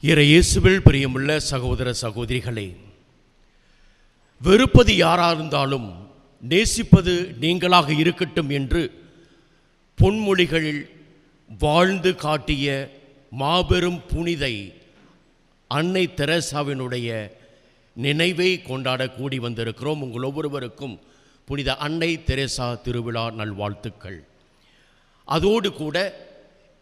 இயேசுவில் பிரியமுள்ள சகோதர சகோதரிகளே, வெறுப்பது யாராயிருந்தாலும் நேசிப்பது நீங்களாக இருக்கட்டும் என்று பொன்மொழிகளில் வாழ்ந்து காட்டிய மாபெரும் புனிதை அன்னை தெரேசாவினுடைய நினைவை கொண்டாட கூடி வந்திருக்கிறோம். உங்கள் ஒவ்வொருவருக்கும் புனித அன்னை தெரேசா திருவிழா நல்வாழ்த்துக்கள். அதோடு கூட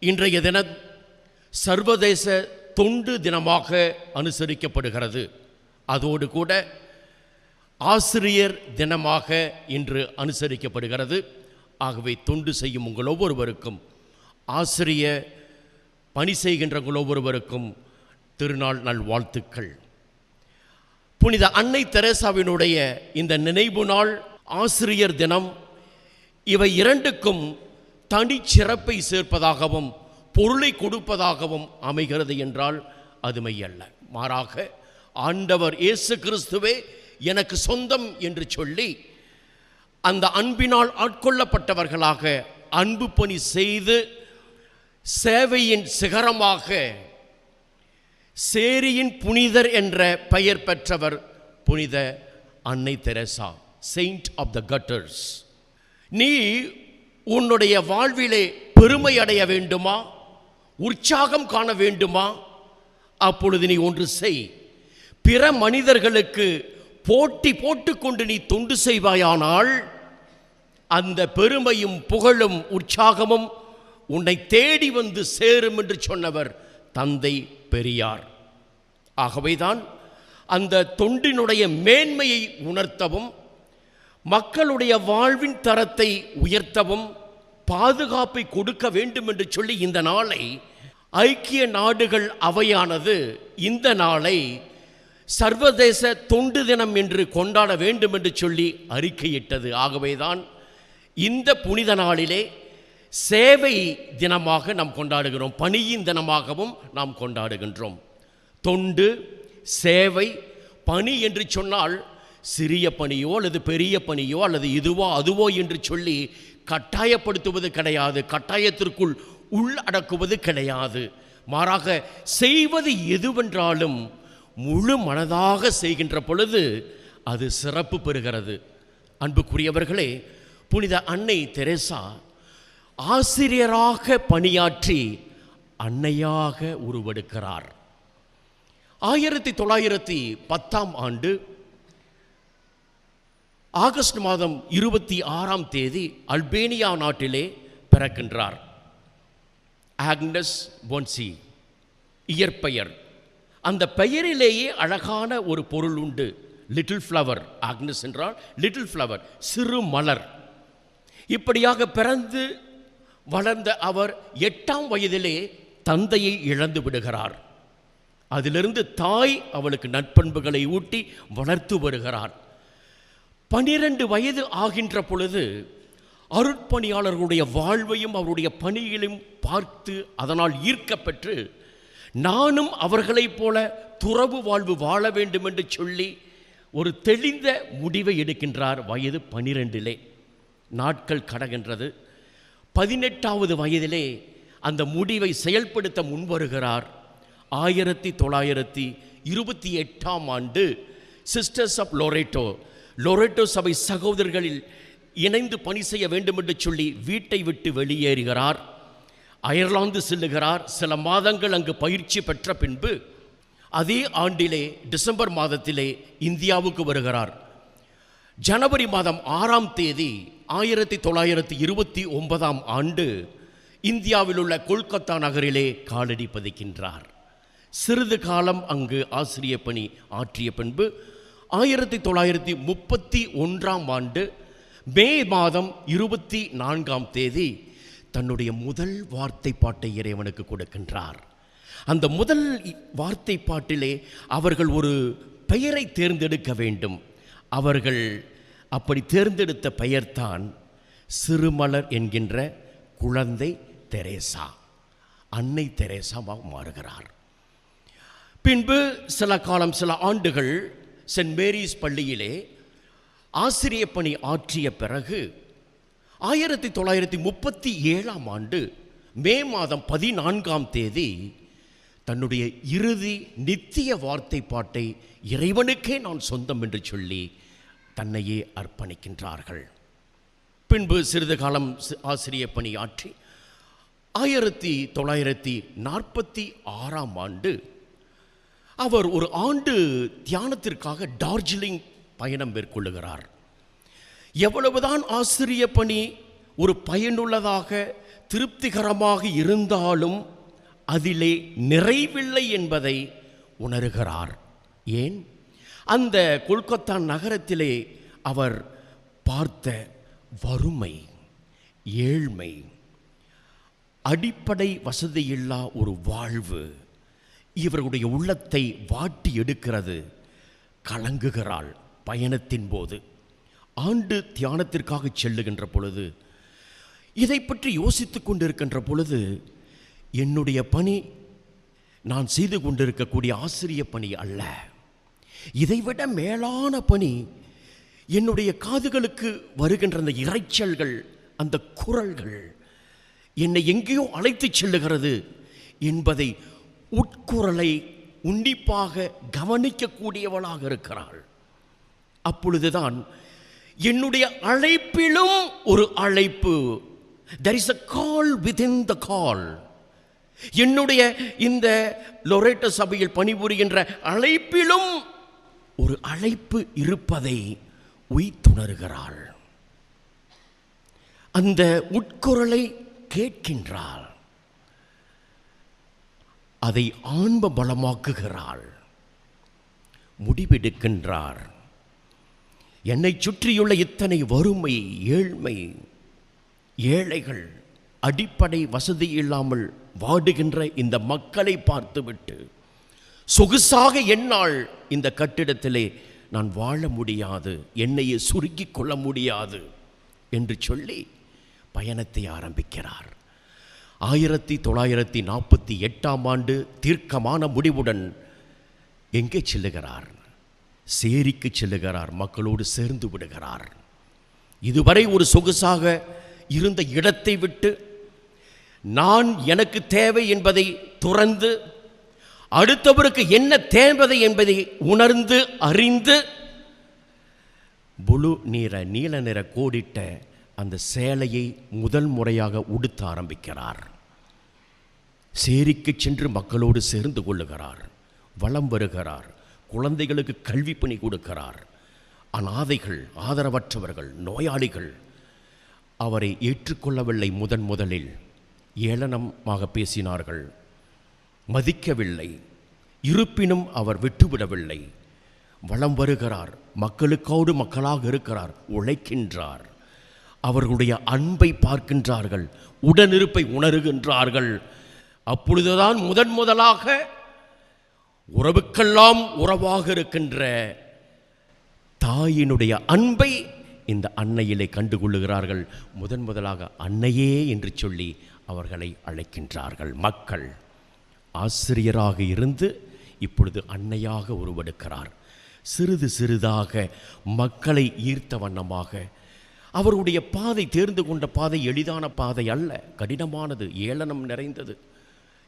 இன்றைய தினம் சர்வதேச தொண்டு தினமாக அனுசரிக்கப்படுகிறது. அதோடு கூட ஆசிரியர் தினமாக இன்று அனுசரிக்கப்படுகிறது. ஆகவே தொண்டு செய்யும் உங்கள் ஒவ்வொருவருக்கும், ஆசிரிய பணி செய்கின்ற உங்கள் ஒவ்வொருவருக்கும் திருநாள் நல்வாழ்த்துக்கள். புனித அன்னை தெரேசாவினுடைய இந்த நினைவு நாள், ஆசிரியர் தினம், இவை இரண்டுக்கும் தனிச்சிறப்பை சேர்ப்பதாகவும் பொருளை கொடுப்பதாகவும் அமைகிறது என்றால் அது மெய்யல்ல. மாறாக ஆண்டவர் இயேசு கிறிஸ்துவே எனக்கு சொந்தம் என்று சொல்லி அந்த அன்பினால் ஆட்கொள்ளப்பட்டவர்களாக அன்பு பணி செய்து சேவையின் சிகரமாக சேரியின் புனிதர் என்ற பெயர் பெற்றவர் புனித அன்னை Teresa, saint of the gutters. நீ உன்னுடைய வாழ்விலே பெருமை அடைய வேண்டுமா, உற்சாகம் காண வேண்டுமா? அப்பொழுது நீ ஒன்று செய். பிற மனிதர்களுக்கு போட்டி போட்டுக்கொண்டு நீ தொண்டு செய்வாயானால் அந்த பெருமையும் புகழும் உற்சாகமும் உன்னை தேடி வந்து சேரும் என்று சொன்னவர் தந்தை பெரியார். ஆகவேதான் அந்த தொண்டினுடைய மேன்மையை உணர்த்தவும், மக்களுடைய வாழ்வின் தரத்தை உயர்த்தவும், பாதுகாப்பை கொடுக்க வேண்டும் என்று சொல்லி இந்த நாளை ஐக்கிய நாடுகள் அவையானது இந்த நாளை சர்வதேச தொண்டு தினம் என்று கொண்டாட வேண்டும் என்று சொல்லி அறிக்கையிட்டது. ஆகவேதான் இந்த புனித நாளிலே சேவை தினமாக நாம் கொண்டாடுகிறோம், பணியின் தினமாகவும் நாம் கொண்டாடுகின்றோம். தொண்டு, சேவை, பணி என்று சொன்னால் சிறிய பணியோ அல்லது பெரிய பணியோ அல்லது இதுவோ அதுவோ என்று சொல்லி கட்டாயப்படுத்துவது கிடையாது, கட்டாயத்திற்குள் உள்ளடக்குவது கிடையாது. மாறாக செய்வது எதுவென்றாலும் முழு மனதாக செய்கின்ற பொழுது அது சிறப்பு பெறுகிறது. அன்புக்குரியவர்களே, புனித அன்னை தெரேசா ஆசிரியராக பணியாற்றி அன்னையாக உருவெடுக்கிறார். 1910ஆம் ஆண்டு ஆகஸ்ட் மாதம் 26ஆம் தேதி அல்பேனியா நாட்டிலே பிறக்கின்றார். ஆக்னஸ் போன்சி இயற்பெயர். அந்த பெயரிலேயே அழகான ஒரு பொருள் உண்டு, லிட்டில் ஃப்ளவர். ஆக்னஸ் என்றால் லிட்டில் ஃப்ளவர், சிறு மலர். இப்படியாக பிறந்து வளர்ந்த அவர் 8ஆம் வயதிலே தந்தையை இழந்து விடுகிறார். அதிலிருந்து தாய் அவளுக்கு நற்பண்புகளை ஊட்டி வளர்த்து வருகிறார். 12 வயது ஆகின்ற பொழுது அருட்பணியாளர்களுடைய வாழ்வையும் அவருடைய பணிகளையும் பார்த்து அதனால் ஈர்க்கப்பெற்று நானும் அவர்களைப் போல துறவு வாழ்வு வாழ வேண்டும் என்று சொல்லி ஒரு தெளிந்த முடிவை எடுக்கின்றார். வயது 12. நாட்கள் கடக்கின்றது. 18வது வயதிலே அந்த முடிவை செயல்படுத்த முன்வருகிறார். 1928ஆம் ஆண்டு சிஸ்டர்ஸ் ஆஃப் லோரெட்டோ சபை சகோதரர்களில் இணைந்து பணி செய்ய வேண்டும் என்று சொல்லி வீட்டை விட்டு வெளியேறுகிறார். அயர்லாந்து செல்லுகிறார். சில மாதங்கள் அங்கு பயிற்சி பெற்ற பின்பு அதே ஆண்டிலே டிசம்பர் மாதத்திலே இந்தியாவுக்கு வருகிறார். ஜனவரி மாதம் 6ஆம் தேதி 1929ஆம் ஆண்டு இந்தியாவில் உள்ள கொல்கத்தா நகரிலே காலடி பதிக்கின்றார். சிறிது காலம் அங்கு ஆசிரிய பணி ஆற்றிய பின்பு 1931ஆம் ஆண்டு மே மாதம் 24ஆம் தேதி தன்னுடைய முதல் வார்த்தை பாட்டை இறைவனுக்கு கொடுக்கின்றார். அந்த முதல் வார்த்தை பாட்டிலே அவர்கள் ஒரு பெயரை தேர்ந்தெடுக்க வேண்டும். அவர்கள் அப்படி தேர்ந்தெடுத்த பெயர்தான் சிறுமலர் என்கின்ற குழந்தை தெரேசா. அன்னை தெரேசாவாக மாறுகிறார். பின்பு சில ஆண்டுகள் சென்ட் மேரிஸ் பள்ளியிலே ஆசிரிய பணி ஆற்றிய பிறகு 1937ஆம் ஆண்டு மே மாதம் 14ஆம் தேதி தன்னுடைய இறுதி நித்திய வார்த்தை பாட்டை இறைவனுக்கே நான் சொந்தம் என்று சொல்லி தன்னையே அர்ப்பணிக்கின்றார்கள். பின்பு சிறிது காலம் ஆசிரிய பணியாற்றி 1946 அவர் ஒரு ஆண்டு தியானத்திற்காக டார்ஜிலிங் பயணம் மேற்கொள்ளுகிறார். எவ்வளவுதான் ஆசிரிய பணி ஒரு பயனுள்ளதாக திருப்திகரமாக இருந்தாலும் அதிலே நிறைவில்லை என்பதை உணர்கிறார். ஏன்? அந்த கொல்கத்தா நகரத்திலே அவர் பார்த்த வறுமை, ஏழ்மை, அடிப்படை வசதியில்லா ஒரு வாழ்வு இவர்களுடைய உள்ளத்தை வாட்டி எடுக்கிறது. கலங்குகிறாள். பயணத்தின் போது ஆண்டு தியானத்திற்காக செல்லுகின்ற பொழுது இதை பற்றி யோசித்து கொண்டிருக்கின்ற பொழுது என்னுடைய பணி நான் செய்து கொண்டிருக்கக்கூடிய ஆசிரிய பணி அல்ல, இதைவிட மேலான பணி என்னுடைய காதுகளுக்கு வருகின்ற அந்த இரைச்சல்கள், அந்த குரல்கள் என்னை எங்கேயோ அழைத்துச் செல்லுகிறது என்பதை உட்குரலை உன்னிப்பாக கவனிக்கக்கூடியவளாக இருக்கிறாள். அப்பொழுதுதான் என்னுடைய அழைப்பிலும் ஒரு அழைப்பு, there is a call within the call. என்னுடைய இந்த லொரேட்டோ சபையில் பணிபுரிகின்ற அழைப்பிலும் ஒரு அழைப்பு இருப்பதை உய்த்துணர்கிறாள். அந்த உட்குரலை கேட்கின்றாள், அதை ஆன்ம பலமாக்குகிறாள், முடிவெடுக்கின்றார். என்னை சுற்றியுள்ள இத்தனை வறுமை, ஏழ்மை, ஏழைகள், அடிப்படை வசதி இல்லாமல் வாடுகின்ற இந்த மக்களை பார்த்துவிட்டு சொகுசாக என்னால் இந்த கட்டிடத்திலே நான் வாழ முடியாது, என்னையே சுருக்கிக் கொள்ள முடியாது என்று சொல்லி பயணத்தை ஆரம்பிக்கிறார். 1948 தீர்க்கமான முடிவுடன் எங்கே செல்லுகிறார்? சேரிக்கு செல்லுகிறார். மக்களோடு சேர்ந்து விடுகிறார். இதுவரை ஒரு சொகுசாக இருந்த இடத்தை விட்டு நான் எனக்கு தேவை என்பதை துறந்து அடுத்தவருக்கு என்ன தேவை என்பதை உணர்ந்து அறிந்து புளு நீல நிற கோடிட்ட அந்த சேலையை முதல் முறையாக உடுத்த ஆரம்பிக்கிறார். சேரிக்கு சென்று மக்களோடு சேர்ந்து கொள்ளுகிறார். வலம் வருகிறார். குழந்தைகளுக்கு கல்வி பணி கொடுக்கிறார். அநாதைகள், ஆதரவற்றவர்கள், நோயாளிகள் அவரை ஏற்றுக்கொள்ளவில்லை. முதலில் ஏளனமாக பேசினார்கள், மதிக்கவில்லை. இருப்பினும் அவர் விட்டுவிடவில்லை. வலம் வருகிறார். மக்களுக்கோடு மக்களாக இருக்கிறார், உழைக்கின்றார். அவர்களுடைய அன்பை பார்க்கின்றார்கள், உடனிருப்பை உணர்கின்றார்கள். அப்பொழுதுதான் முதலாக உறவுக்கெல்லாம் உறவாக இருக்கின்ற தாயினுடைய அன்பை இந்த அன்னையிலே கண்டுகொள்ளுகிறார்கள். முதலாக அன்னையே என்று சொல்லி அவர்களை அழைக்கின்றார்கள். மக்கள் ஆசிரியராக இருந்து இப்பொழுது அன்னையாக உருவெடுக்கிறார். சிறிது சிறிதாக மக்களை ஈர்த்த வண்ணமாக அவருடைய பாதை, தேர்ந்து கொண்ட பாதை எளிதான பாதை அல்ல, கடினமானது, ஏளனம் நிறைந்தது.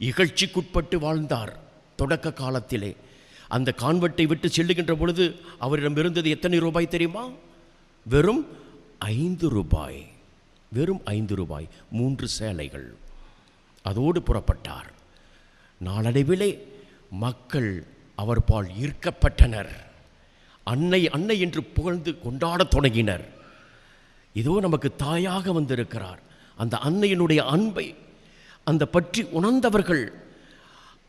இகழ்ச்சிக்குட்பட்டு வாழ்ந்தார். தொடக்க காலத்திலே அந்த கான்வெர்ட்டை விட்டு செல்லுகின்ற பொழுது அவரிடம் இருந்தது எத்தனை ரூபாய் தெரியுமா? வெறும் 5 ரூபாய். வெறும் 5 ரூபாய், 3 சேலைகள். அதோடு புறப்பட்டார். நாளடைவிலே மக்கள் அவர் பால் ஈர்க்கப்பட்டனர். அன்னை அன்னை என்று புகழ்ந்து கொண்டாடத் தொடங்கினர். இதோ நமக்கு தாயாக வந்திருக்கிறார். அந்த அன்னையினுடைய அன்பை அந்த பற்றி உணர்ந்தவர்கள்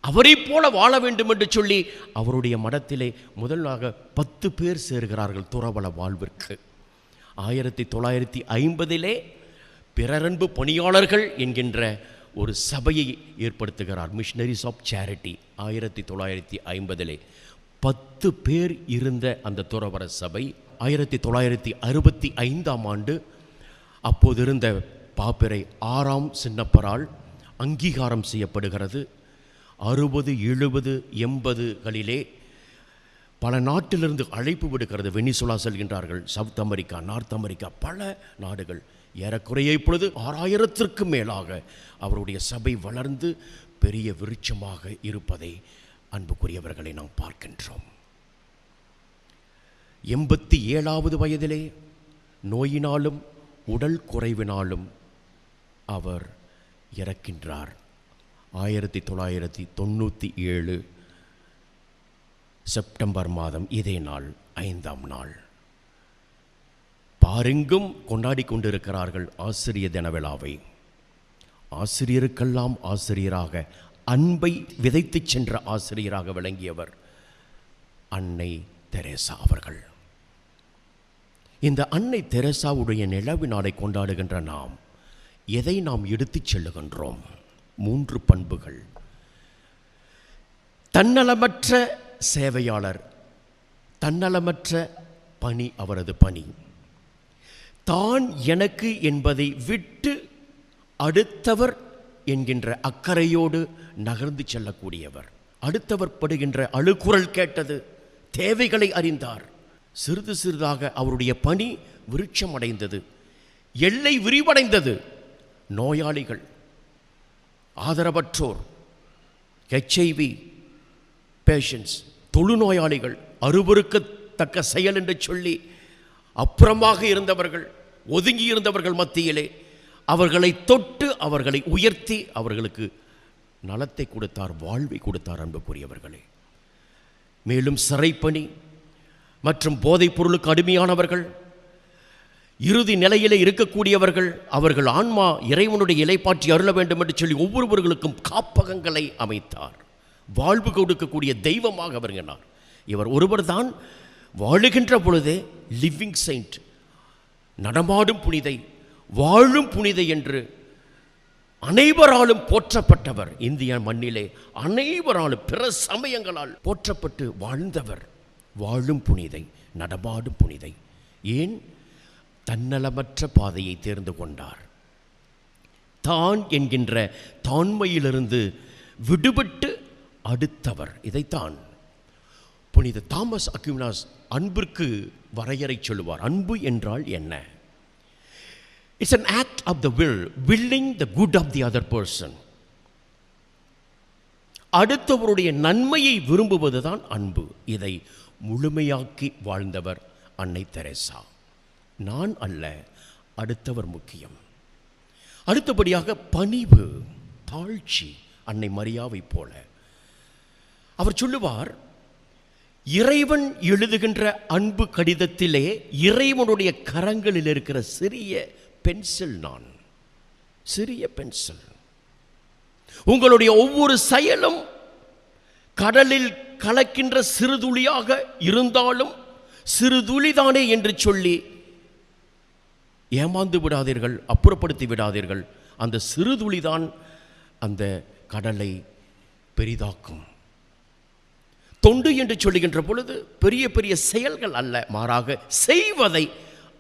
அவரை போல வாழ வேண்டும் என்று சொல்லி அவருடைய மடத்திலே முதலாக 10 பேர் சேர்கிறார்கள் துறவல வாழ்விற்கு. 1950 பிறரன்பு பணியாளர்கள் என்கின்ற ஒரு சபையை ஏற்படுத்துகிறார். Missionaries of charity. 1950 10 பேர் இருந்த அந்த துறவர சபை 1965 அப்போது இருந்த பாப்பிரை 6ஆம் சின்னப்பரால் அங்கீகாரம் செய்யப்படுகிறது. 60, 70, 80களிலே பல நாட்டிலிருந்து அழைப்பு விடுக்கிறது. வெனிசுலா செல்கின்றார்கள், சவுத் அமெரிக்கா, நார்த் அமெரிக்கா, பல நாடுகள். ஏறக்குறைய இப்பொழுது 6000க்கும் மேலாக அவருடைய சபை வளர்ந்து பெரிய விருட்சமாக இருப்பதை அன்புக்குரியவர்களை நாம் பார்க்கின்றோம். 87வது வயதிலே நோயினாலும் உடல் குறைவினாலும் அவர் இறக்கின்றார். 1997 செப்டம்பர் மாதம் இதே நாள் 5ஆம் நாள். பாரெங்கும் கொண்டாடி கொண்டிருக்கிறார்கள் ஆசிரிய தின விழாவை. ஆசிரியருக்கெல்லாம் ஆசிரியராக அன்பை விதைத்து சென்ற ஆசிரியராக விளங்கியவர் அன்னை தெரேசா அவர்கள். இந்த அன்னை தெரேசாவுடைய நினைவு நாளை கொண்டாடுகின்ற நாம் எதை நாம் எடுத்துச் செல்லுகின்றோம்? 3 பண்புகள். தன்னலமற்ற சேவையாளர், தன்னலமற்ற பணி அவரது பணி. தான் எனக்கு என்பதை விட்டு அடுத்தவர் என்கின்ற அக்கறையோடு நகர்ந்து செல்லக்கூடியவர். அடுத்தவர் படுகின்ற அழுகுரல் கேட்டது, தேவைகளை அறிந்தார். சிறிது சிறிதாக அவருடைய பணி விருட்சம் அடைந்தது, எல்லை விரிவடைந்தது. நோயாளிகள், ஆதரவற்றோர், HIV பேஷண்ட்ஸ், தொழுநோயாளிகள், அருவருக்கத்தக்க செயல் என்று சொல்லி அப்புறமாக இருந்தவர்கள், ஒதுங்கி இருந்தவர்கள் மத்தியிலே அவர்களை தொட்டு அவர்களை உயர்த்தி அவர்களுக்கு நலத்தை கொடுத்தார், வாழ்வை கொடுத்தார் அன்புக்குரியவர்களே. மேலும் சிறைப்பணி மற்றும் போதைப் பொருளுக்கு அடிமையானவர்கள், இறுதி நிலையிலே இருக்கக்கூடியவர்கள், அவர்கள் ஆன்மா இறைவனுடைய இலைப்பாற்றி அருள வேண்டும் என்று சொல்லி ஒவ்வொருவர்களுக்கும் காப்பகங்களை அமைத்தார். வாழ்வு கொடுக்கக்கூடிய தெய்வமாக வருகிறார். இவர் ஒருவர் தான் வாழுகின்ற பொழுதே லிவிங் செயின்ட், நடமாடும் புனிதை, வாழும் புனிதை என்று அனைவராலும் போற்றப்பட்டவர். இந்திய மண்ணிலே அனைவராலும் பிற சமயங்களால் போற்றப்பட்டு வாழ்ந்தவர். வாழும் புனிதை, நடமாடும் புனிதை. ஏன்? தன்னலமற்ற பாதையை தேர்ந்து கொண்டார். தான் என்கின்ற தாண்மையிலிருந்து விடுபட்டு அடுத்தவர். இதைத்தான் புனித தாமஸ் அக்வினாஸ் அன்பிற்கு வரையறை சொல்லுவார். அன்பு என்றால் என்ன? It's an act of the will, willing the good of the other person. அடுத்தவருடைய நன்மையை விரும்புவதுதான் அன்பு. இதை முழுமையாக்கி வாழ்ந்தவர் அன்னை தெரேசா. நான் அல்ல, அடுத்தவர் முக்கியம். அடுத்தபடியாக பணிவு, தாழ்ச்சி. அன்னை மரியாவை போல அவர் சொல்லுவார், இறைவன் எழுதுகின்ற அன்பு கடிதத்திலே இறைவனுடைய கரங்களில் இருக்கிற சிறிய பென்சில் நான், சிறிய பென்சில். உங்களுடைய ஒவ்வொரு செயலும் கடலில் கலக்கின்ற சிறுதுளியாக இருந்தாலும் சிறுதுளிதானே என்று சொல்லி ஏமாந்து விடாதீர்கள், அப்புறப்படுத்தி விடாதீர்கள். அந்த சிறுதுளிதான் அந்த கடலை பெரிதாக்கும். தொண்டு என்று சொல்லுகின்ற பொழுது பெரிய பெரிய செயல்கள் அல்ல, மாறாக செய்வதை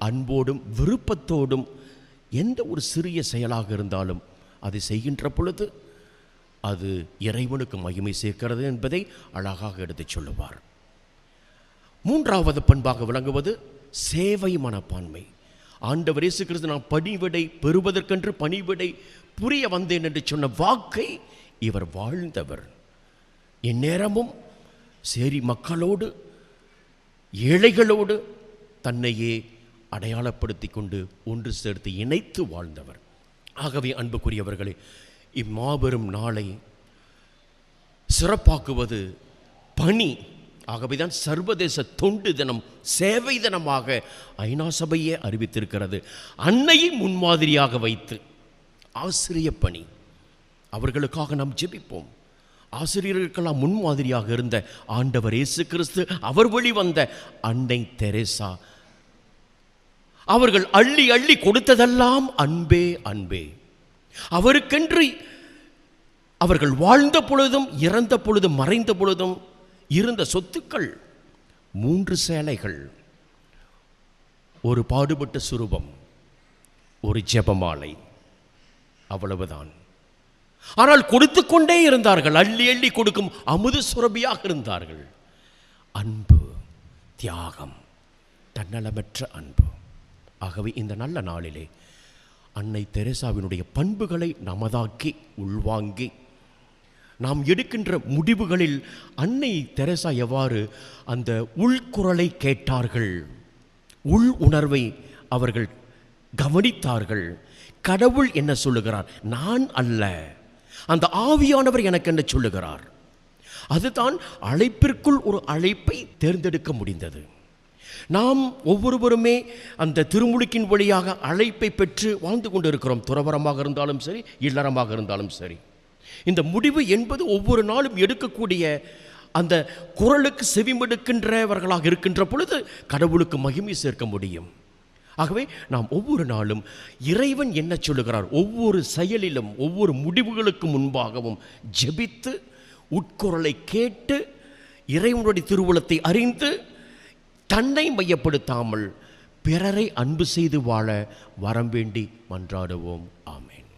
அன்போடும் விருப்பத்தோடும் எந்த ஒரு சிறிய செயலாக இருந்தாலும் அதை செய்கின்ற பொழுது அது இறைவனுக்கு மகிமை சேர்க்கிறது என்பதை அழகாக எடுத்துச் சொல்லுவார். 3வது பண்பாக விளங்குவது சேவை மனப்பான்மை. ஆண்டவர் இயேசு கிறிஸ்து நான் பணிவிடை பெறுவதற்கென்று பணிவிடை புரிய வந்தேன் என்று சொன்ன வாக்கை இவர் வாழ்ந்தவர். எந்நேரமும் சேரி மக்களோடு, ஏழைகளோடு தன்னையே அடையாளப்படுத்தி கொண்டு ஒன்று சேர்த்து இணைத்து வாழ்ந்தவர். ஆகவே அன்புக்குரியவர்களே, இம்மாபெரும் நாளை சிறப்பாக்குவது பணி. ஆகவேதான் சர்வதேச தொண்டு தினம், சேவை தினமாக ஐநா சபையே அறிவித்திருக்கிறது. அன்னையை முன்மாதிரியாக வைத்து ஆசிரிய பணி, அவர்களுக்காக நாம் ஜெபிப்போம். ஆசிரியர்களுக்கெல்லாம் முன்மாதிரியாக இருந்த ஆண்டவர் இயேசு கிறிஸ்து, அவர் வழிவந்த அன்னை தெரேசா, அவர்கள் அள்ளி அள்ளி கொடுத்ததெல்லாம் அன்பே அன்பே. அவருக்கென்று அவர்கள் வாழ்ந்த பொழுதும் இறந்த பொழுதும் மறைந்த பொழுதும் இருந்த சொத்துக்கள் 3 சேலைகள், ஒரு பாடுபட்ட சுரூபம், ஒரு ஜெபமாலை, அவ்வளவுதான். ஆனால் கொடுத்து கொண்டே இருந்தார்கள். அள்ளி அள்ளி கொடுக்கும் அமுது சுரபியாக இருந்தார்கள். அன்பு, தியாகம், தன்னலமற்ற அன்பு. ஆகவே இந்த நல்ல நாளிலே அன்னை தெரேசாவினுடைய பண்புகளை நமதாக்கி உள்வாங்கி நாம் எடுக்கின்ற முடிவுகளில் அன்னை தெரசா எவ்வாறு அந்த உள்குரலை கேட்டார்கள், உள் உணர்வை அவர்கள் கவனித்தார்கள். கடவுள் என்ன சொல்லுகிறார், நான் அல்ல, அந்த ஆவியானவர் எனக்கு என்ன சொல்லுகிறார். அதுதான் அழைப்பிற்குள் ஒரு அழைப்பை தேர்ந்தெடுக்க முடிந்தது. நாம் ஒவ்வொருவருமே அந்த திருமுழுக்கின் வழியாக அழைப்பை பெற்று வாழ்ந்து கொண்டு இருக்கிறோம். துறவரமாக இருந்தாலும் சரி, இல்லறமாக இருந்தாலும் சரி. இந்த முடிவு என்பது ஒவ்வொரு நாளும் எடுக்கக்கூடிய அந்த குரலுக்கு செவிமடுக்கின்றவர்களாக இருக்கின்ற பொழுது கடவுளுக்கு மகிமை சேர்க்க முடியும். ஆகவே நாம் ஒவ்வொரு நாளும் இறைவன் என்ன சொல்லுகிறார், ஒவ்வொரு செயலிலும் ஒவ்வொரு முடிவுகளுக்கு முன்பாகவும் ஜெபித்து உட்குரலை கேட்டு இறைவனுடைய திருவுளத்தை அறிந்து தன்னை மையப்படுத்தாமல் பிறரை அன்பு செய்து வாழ வரம் வேண்டி மன்றாடுவோம். ஆமென்.